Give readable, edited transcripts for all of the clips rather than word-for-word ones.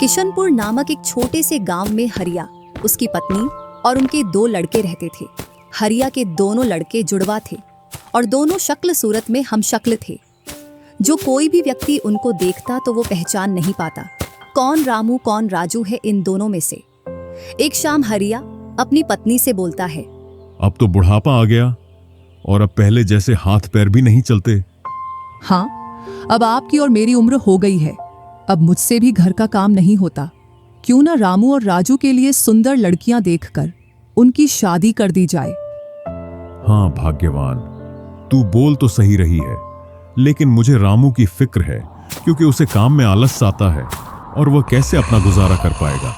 किशनपुर नामक एक छोटे से गांव में हरिया, उसकी पत्नी और उनके 2 लड़के रहते थे। हरिया के दोनों लड़के जुड़वा थे और दोनों शक्ल सूरत में हमशक्ल थे। जो कोई भी व्यक्ति उनको देखता तो वो पहचान नहीं पाता कौन रामू कौन राजू है इन दोनों में से। एक शाम हरिया अपनी पत्नी से बोलता है, अब तो बुढ़ापा आ गया और अब पहले जैसे हाथ पैर भी नहीं चलते। हाँ, अब आपकी और मेरी उम्र हो गई है, अब मुझसे भी घर का काम नहीं होता। क्यों ना रामू और राजू के लिए सुंदर लड़कियां देखकर उनकी शादी कर दी जाए। हाँ भाग्यवान, तू बोल तो सही रही है, लेकिन मुझे रामू की फिक्र है क्योंकि उसे काम में आलस आता है और वह कैसे अपना गुजारा कर पाएगा।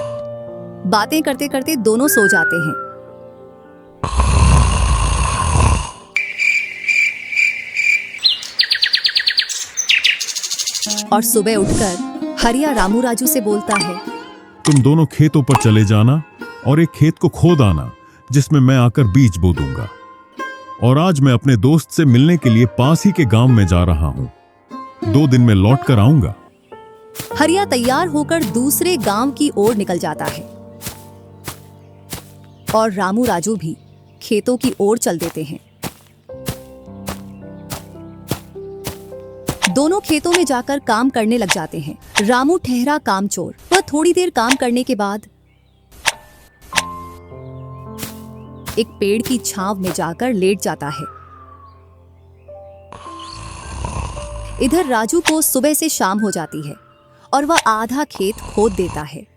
बातें करते करते दोनों सो जाते हैं। और सुबह उठकर हरिया रामू राजू से बोलता है, तुम दोनों खेतों पर चले जाना और एक खेत को खोद आना जिसमें मैं आकर बीज बो दूंगा। और आज मैं अपने दोस्त से मिलने के लिए पास ही के गांव में जा रहा हूं। 2 दिन में लौट कर आऊंगा। हरिया तैयार होकर दूसरे गांव की ओर निकल जाता है और रामू राजू भी खेतों की ओर चल देते हैं। दोनों खेतों में जाकर काम करने लग जाते हैं। रामू ठहरा कामचोर। वह थोड़ी देर काम करने के बाद एक पेड़ की छांव में जाकर लेट जाता है। इधर राजू को सुबह से शाम हो जाती है और वह आधा खेत खोद देता है।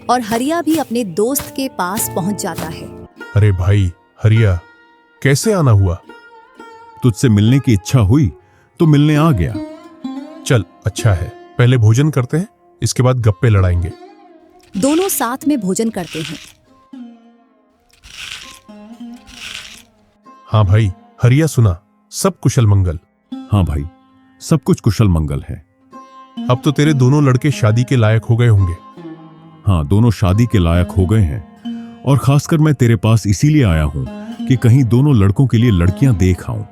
और हरिया भी अपने दोस्त के पास पहुंच जाता है। अरे भाई हरिया, कैसे आना हुआ? तुझसे मिलने की इच्छा हुई तो मिलने आ गया। चल अच्छा है, पहले भोजन करते हैं, इसके बाद गप्पे लड़ाएंगे। दोनों साथ में भोजन करते हैं। हाँ भाई हरिया, सुना, सब कुशल मंगल? हाँ भाई, सब कुछ कुशल मंगल है। अब तो तेरे दोनों लड़के शादी के लायक हो गए होंगे। हाँ, दोनों शादी के लायक हो गए हैं और खासकर मैं तेरे पास इसीलिए आया हूं कि कहीं दोनों लड़कों के लिए लड़कियां देख आऊं।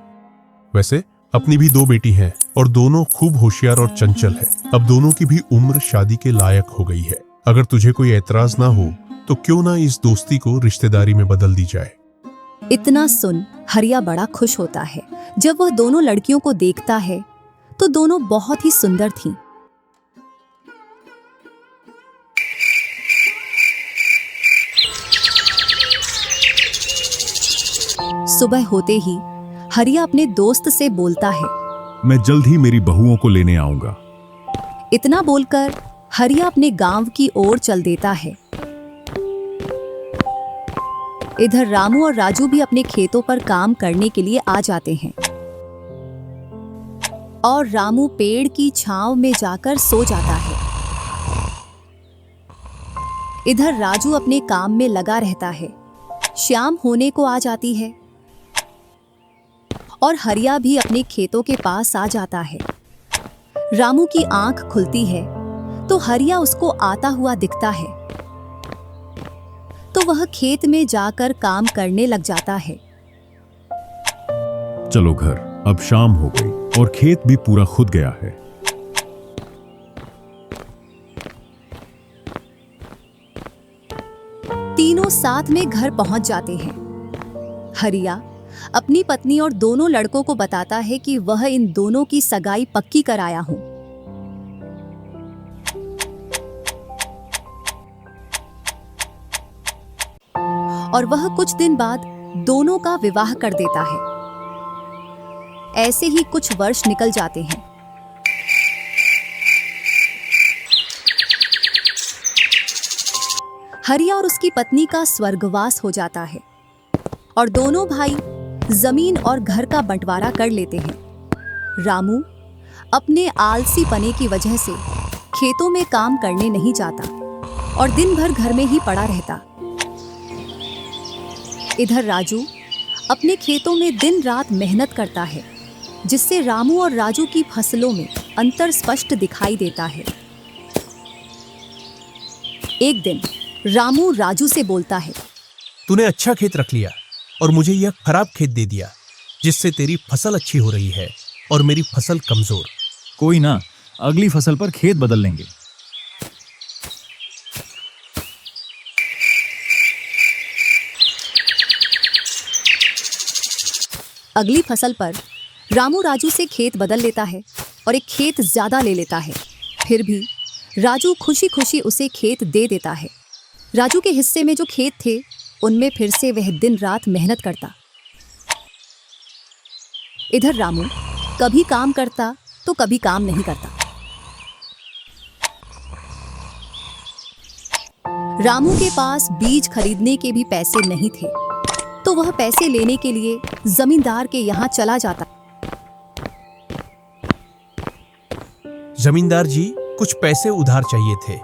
वैसे अपनी भी 2 बेटी हैं और दोनों खूब होशियार और चंचल है। अब दोनों की भी उम्र शादी के लायक हो गई है। अगर तुझे कोई एतराज ना हो तो क्यों ना इस दोस्ती को रिश्तेदारी में बदल दी जाए। इतना सुन हरिया बड़ा खुश होता है। जब वह दोनों लड़कियों को देखता है तो दोनों बहुत ही सुंदर थीं। सुबह होते ही हरिया अपने दोस्त से बोलता है, मैं जल्द ही मेरी बहुओं को लेने आऊंगा। इतना बोलकर हरिया अपने गांव की ओर चल देता है। इधर रामू और राजू भी अपने खेतों पर काम करने के लिए आ जाते हैं और रामू पेड़ की छांव में जाकर सो जाता है। इधर राजू अपने काम में लगा रहता है। शाम होने को आ जाती है और हरिया भी अपने खेतों के पास आ जाता है। रामू की आंख खुलती है तो हरिया उसको आता हुआ दिखता है, तो वह खेत में जाकर काम करने लग जाता है। चलो घर, अब शाम हो गई और खेत भी पूरा खुद गया है। तीनों साथ में घर पहुंच जाते हैं। हरिया अपनी पत्नी और दोनों लड़कों को बताता है कि वह इन दोनों की सगाई पक्की कराया हूं। और वह कुछ दिन बाद दोनों का विवाह कर देता है। ऐसे ही कुछ वर्ष निकल जाते हैं। हरिया और उसकी पत्नी का स्वर्गवास हो जाता है और दोनों भाई जमीन और घर का बंटवारा कर लेते हैं। रामू अपने आलसी पने की वजह से खेतों में काम करने नहीं जाता और दिन भर घर में ही पड़ा रहता। इधर राजू अपने खेतों में दिन रात मेहनत करता है, जिससे रामू और राजू की फसलों में अंतर स्पष्ट दिखाई देता है। एक दिन रामू राजू से बोलता है, तूने अच्छा खेत रख लिया और मुझे यह खराब खेत दे दिया। जिससे तेरी फसल अच्छी हो रही है और मेरी फसल कमजोर। कोई ना, अगली फसल पर खेत बदल लेंगे। अगली फसल पर रामू राजू से खेत बदल लेता है और एक खेत ज्यादा ले लेता है। फिर भी राजू खुशी खुशी उसे खेत दे देता है। राजू के हिस्से में जो खेत थे उनमें फिर से वह दिन रात मेहनत करता। इधर रामू कभी काम करता तो कभी काम नहीं करता। रामू के पास बीज खरीदने के भी पैसे नहीं थे, तो वह पैसे लेने के लिए जमींदार के यहाँ चला जाता। जमींदार जी, कुछ पैसे उधार चाहिए थे,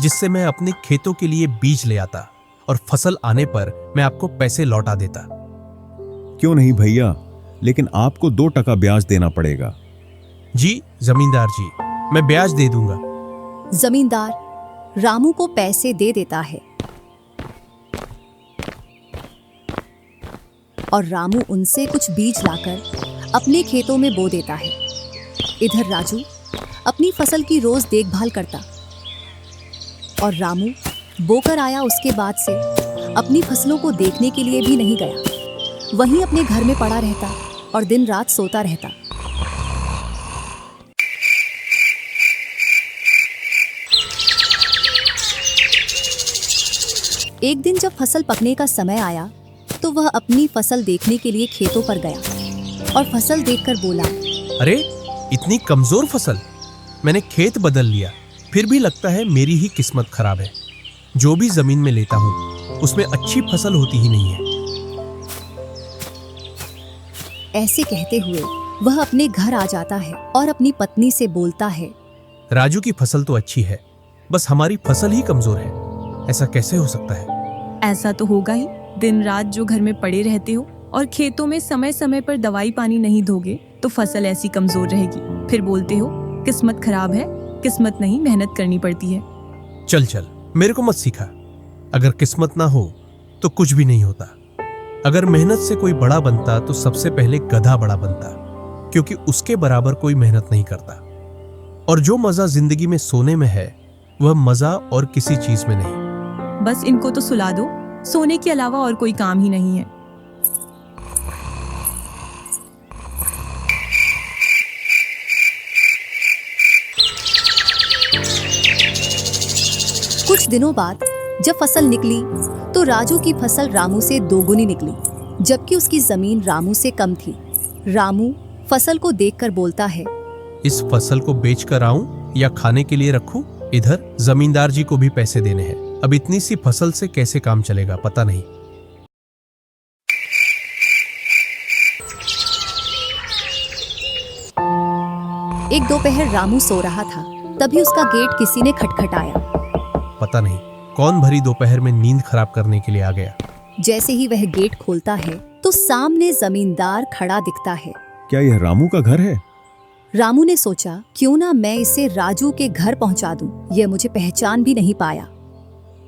जिससे मैं अपने खेतों के लिए बीज ले आता और फसल आने पर मैं आपको पैसे लौटा देता। क्यों नहीं भैया, लेकिन आपको 2% ब्याज देना पड़ेगा। जी जमींदार जी, मैं ब्याज दे दूंगा। जमींदार रामू को पैसे दे देता है और रामू उनसे कुछ बीज लाकर अपने खेतों में बो देता है। इधर राजू अपनी फसल की रोज देखभाल करता और रामू बोकर आया उसके बाद से अपनी फसलों को देखने के लिए भी नहीं गया। वहीं अपने घर में पड़ा रहता और दिन रात सोता रहता। एक दिन जब फसल पकने का समय आया तो वह अपनी फसल देखने के लिए खेतों पर गया और फसल देखकर बोला, अरे इतनी कमजोर फसल! मैंने खेत बदल लिया, फिर भी लगता है मेरी ही किस्मत खराब है। जो भी जमीन में लेता हूँ उसमें अच्छी फसल होती ही नहीं है। ऐसे कहते हुए वह अपने घर आ जाता है और अपनी पत्नी से बोलता है, राजू की फसल तो अच्छी है, बस हमारी फसल ही कमजोर है। ऐसा कैसे हो सकता है? ऐसा तो होगा ही। दिन रात जो घर में पड़े रहते हो और खेतों में समय समय पर दवाई पानी नहीं दोगे तो फसल ऐसी कमजोर रहेगी। फिर बोलते हो किस्मत खराब है। किस्मत नहीं, मेहनत करनी पड़ती है। चल चल, मेरे को मत सिखा। अगर किस्मत ना हो तो कुछ भी नहीं होता। अगर मेहनत से कोई बड़ा बनता तो सबसे पहले गधा बड़ा बनता, क्योंकि उसके बराबर कोई मेहनत नहीं करता। और जो मजा जिंदगी में सोने में है वह मजा और किसी चीज में नहीं। बस इनको तो सुला दो, सोने के अलावा और कोई काम ही नहीं है। कुछ दिनों बाद जब फसल निकली तो राजू की फसल रामू से दोगुनी निकली, जबकि उसकी जमीन रामू से कम थी। रामू फसल को देखकर बोलता है, इस फसल को बेच कर आऊं या खाने के लिए रखूं? इधर जमींदार जी को भी पैसे देने हैं। अब इतनी सी फसल से कैसे काम चलेगा पता नहीं। एक दोपहर रामू सो रहा था, तभी उसका गेट किसी ने खटखटाया। पता नहीं कौन भरी दोपहर में नींद खराब करने के लिए आ गया। जैसे ही वह गेट खोलता है तो सामने जमींदार खड़ा दिखता है। क्या यह रामू का घर है? रामू ने सोचा, क्यों ना मैं इसे राजू के घर पहुंचा दूं। यह मुझे पहचान भी नहीं पाया।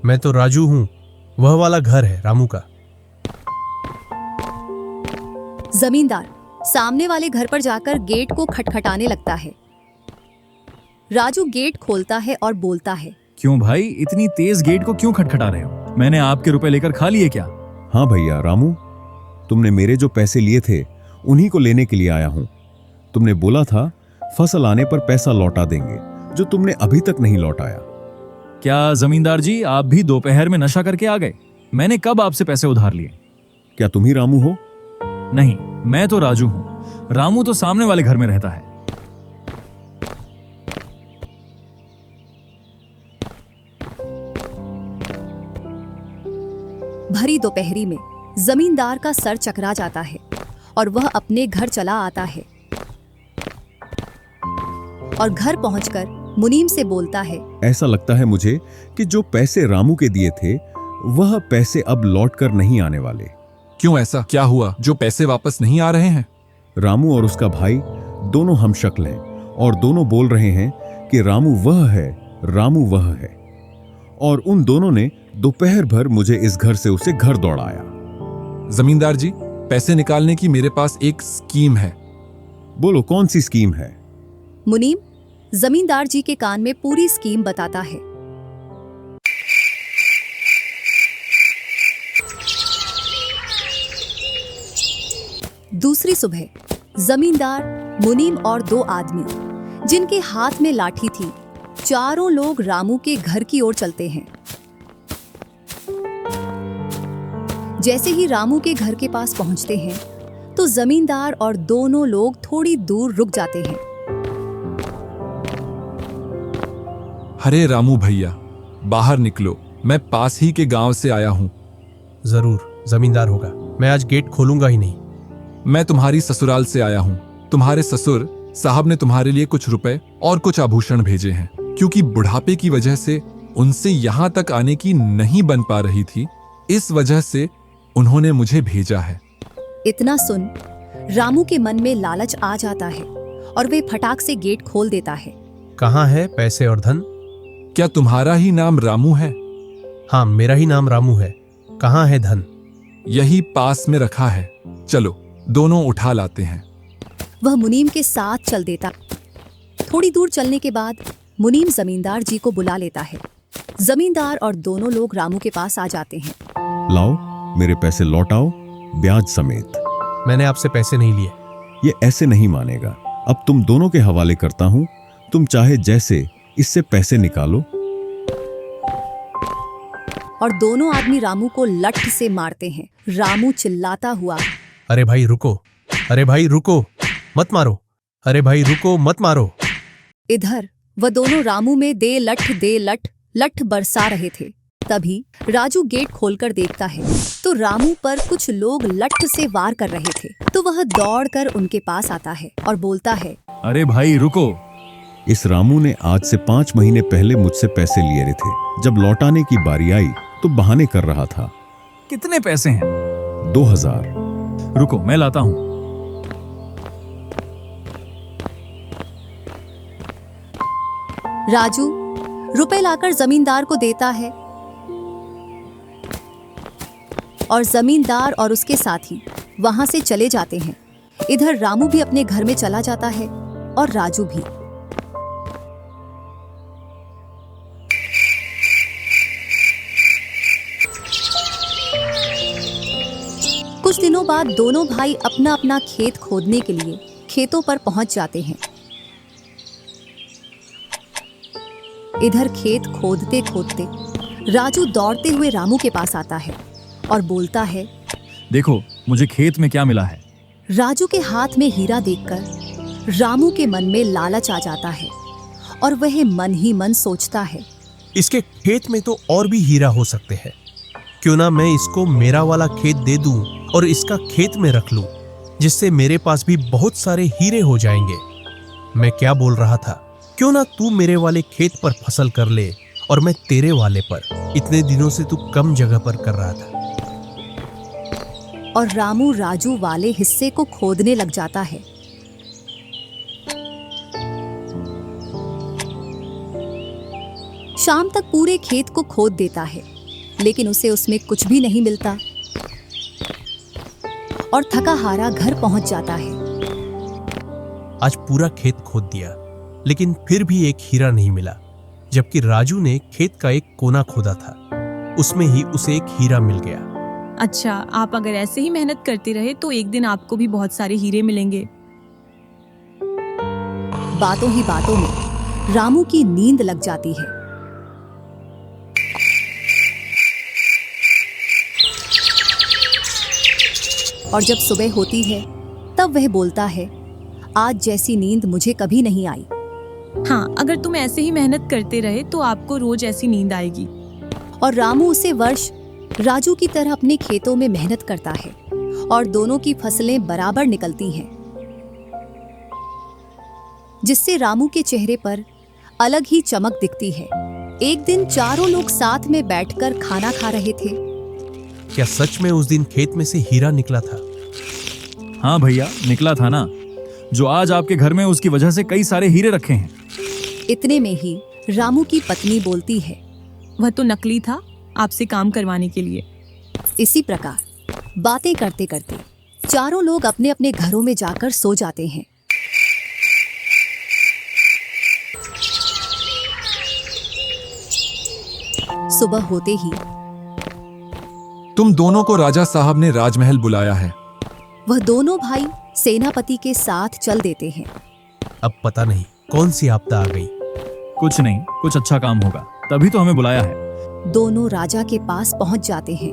मैं तो राजू हूँ, वह वाला घर है रामू का। जमींदार सामने वाले घर पर जाकर गेट को खटखटाने लगता है। राजू गेट खोलता है और बोलता है, क्यों भाई, इतनी तेज गेट को क्यों खटखटा रहे हो? मैंने आपके रुपए लेकर खा लिए क्या? हाँ भैया रामू, तुमने मेरे जो पैसे लिए थे उन्हीं को लेने के लिए आया हूँ। तुमने बोला था फसल आने पर पैसा लौटा देंगे, जो तुमने अभी तक नहीं लौटाया। क्या जमींदार जी, आप भी दोपहर में नशा करके आ गए? मैंने कब आपसे पैसे उधार लिए? क्या तुम ही रामू हो? नहीं, मैं तो राजू हूँ। रामू तो सामने वाले घर में रहता है। भरी दोपहरी में जमींदार का सर चकरा जाता है और वह अपने घर चला आता है और घर पहुंचकर मुनीम से बोलता है, ऐसा लगता है मुझे कि जो पैसे रामू के दिए थे वह पैसे अब लौट कर नहीं आने वाले। क्यों, ऐसा क्या हुआ जो पैसे वापस नहीं आ रहे हैं? रामू और उसका भाई दोनों हमशक्ल हैं और दोनों बोल रहे हैं कि रामू वह है, रामू वह है। और उन दोनों ने दोपहर भर मुझे इस घर से उसे घर दौड़ाया। जमींदार जी, पैसे निकालने की मेरे पास एक स्कीम है। बोलो कौन सी स्कीम है? मुनीम जमींदार जी के कान में पूरी स्कीम बताता है। दूसरी सुबह जमींदार, मुनीम और दो आदमी जिनके हाथ में लाठी थी, चारों लोग रामू के घर की ओर चलते हैं। जैसे ही रामू के घर के पास पहुंचते हैं तो जमींदार और दोनों लोग थोड़ी दूर रुक जाते हैं। अरे रामू भैया, बाहर निकलो, मैं पास ही के गांव से आया हूं। जरूर जमींदार होगा, मैं आज गेट खोलूंगा ही नहीं। मैं तुम्हारी ससुराल से आया हूं। तुम्हारे ससुर साहब ने तुम्हारे लिए कुछ रुपए और कुछ आभूषण भेजे हैं, क्योंकि बुढ़ापे की वजह से उनसे यहां तक आने की नहीं बन पा रही थी, इस वजह से उन्होंने मुझे भेजा है। इतना सुन रामू के मन में लालच आ जाता है और वे फटाक से गेट खोल देता है। कहाँ है पैसे और धन? क्या तुम्हारा ही नाम रामू है? हाँ, मेरा ही नाम रामू है। कहाँ है धन? यही पास में रखा है, चलो दोनों उठा लाते हैं। वह मुनीम के साथ चल देता। थोड़ी दूर चलने के बाद मुनीम जमींदार जी को बुला लेता है। जमींदार और दोनों लोग रामू के पास आ जाते हैं। लाओ मेरे पैसे लौटाओ, ब्याज समेत। मैंने आपसे पैसे नहीं लिए। ये ऐसे नहीं मानेगा। अब तुम दोनों के हवाले करता हूं, तुम चाहे जैसे इससे पैसे निकालो। और दोनों आदमी रामू को लठ से मारते हैं। रामू चिल्लाता हुआ, अरे भाई रुको, अरे भाई रुको, मत मारो, अरे भाई रुको, मत मारो। इधर वह दोनों रामू में दे लठ लठ बरसा रहे थे। तभी राजू गेट खोलकर देखता है तो रामू पर कुछ लोग लठ से वार कर रहे थे। तो वह दौड़कर उनके पास आता है और बोलता है, अरे भाई रुको। इस रामू ने आज से 5 महीने पहले मुझसे पैसे लिए थे। जब लौटाने की बारी आई तो बहाने कर रहा था। कितने पैसे हैं? 2000। रुको मैं लाता हूं। राजू रुपए लाकर जमींदार को देता है और जमींदार और उसके साथी वहां से चले जाते हैं। इधर रामू भी अपने घर में चला जाता है और राजू भी। कुछ दिनों बाद दोनों भाई अपना अपना खेत खोदने के लिए खेतों पर पहुंच जाते हैं। इधर खेत खोदते खोदते राजू दौड़ते हुए रामू के पास आता है और बोलता है, देखो मुझे खेत में क्या मिला है। राजू के हाथ में हीरा देखकर रामू के मन में लालच आ जाता है और वह मन ही मन सोचता है, इसके खेत में तो और भी हीरा हो सकते हैं। क्यों ना मैं इसको मेरा वाला खेत दे दूं और इसका खेत में रख लूं, जिससे मेरे पास भी बहुत सारे हीरे हो जाएंगे। मैं क्या बोल रहा था, क्यों ना तू मेरे वाले खेत पर फसल कर ले और मैं तेरे वाले पर। इतने दिनों से तू कम जगह पर कर रहा था। और रामू राजू वाले हिस्से को खोदने लग जाता है। शाम तक पूरे खेत को खोद देता है, लेकिन उसे उसमें कुछ भी नहीं मिलता और थका हारा घर पहुंच जाता है। आज पूरा खेत खोद दिया, लेकिन फिर भी एक हीरा नहीं मिला, जबकि राजू ने खेत का एक कोना खोदा था, उसमें ही उसे एक हीरा मिल गया। अच्छा, आप अगर ऐसे ही मेहनत करते रहे तो एक दिन आपको भी बहुत सारे हीरे मिलेंगे। बातों ही बातों में रामू की नींद लग जाती है। और जब सुबह होती है तब वह बोलता है, आज जैसी नींद मुझे कभी नहीं आई। हाँ, अगर तुम ऐसे ही मेहनत करते रहे तो आपको रोज ऐसी नींद आएगी। और रामू उसे वर्ष राजू की तरह अपने खेतों में मेहनत करता है और दोनों की फसलें बराबर निकलती हैं, जिससे रामू के चेहरे पर अलग ही चमक दिखती है। एक दिन चारों लोग साथ में बैठकर खाना खा रहे थे। क्या सच में उस दिन खेत में से हीरा निकला था? हाँ भैया, निकला था ना। जो आज आपके घर में, उसकी वजह से कई सारे हीरे रखे हैं। इतने में ही रामू की पत्नी बोलती है, वह तो नकली था, आपसे काम करवाने के लिए। इसी प्रकार बातें करते करते चारों लोग अपने अपने घरों में जाकर सो जाते हैं। सुबह होते ही तुम दोनों को राजा साहब ने राजमहल बुलाया है। वह दोनों भाई सेनापति के साथ चल देते हैं। अब पता नहीं कौन सी आपदा आ गई। कुछ नहीं, कुछ अच्छा काम होगा, तभी तो हमें बुलाया है। दोनों राजा के पास पहुंच जाते हैं।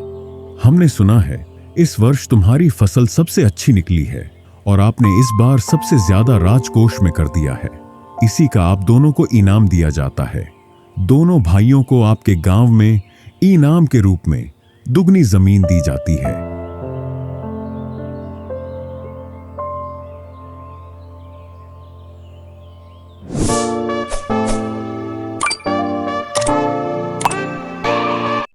हमने सुना है इस वर्ष तुम्हारी फसल सबसे अच्छी निकली है और आपने इस बार सबसे ज्यादा राजकोष में कर दिया है। इसी का आप दोनों को इनाम दिया जाता है। दोनों भाइयों को आपके गांव में इनाम के रूप में दुगनी जमीन दी जाती है।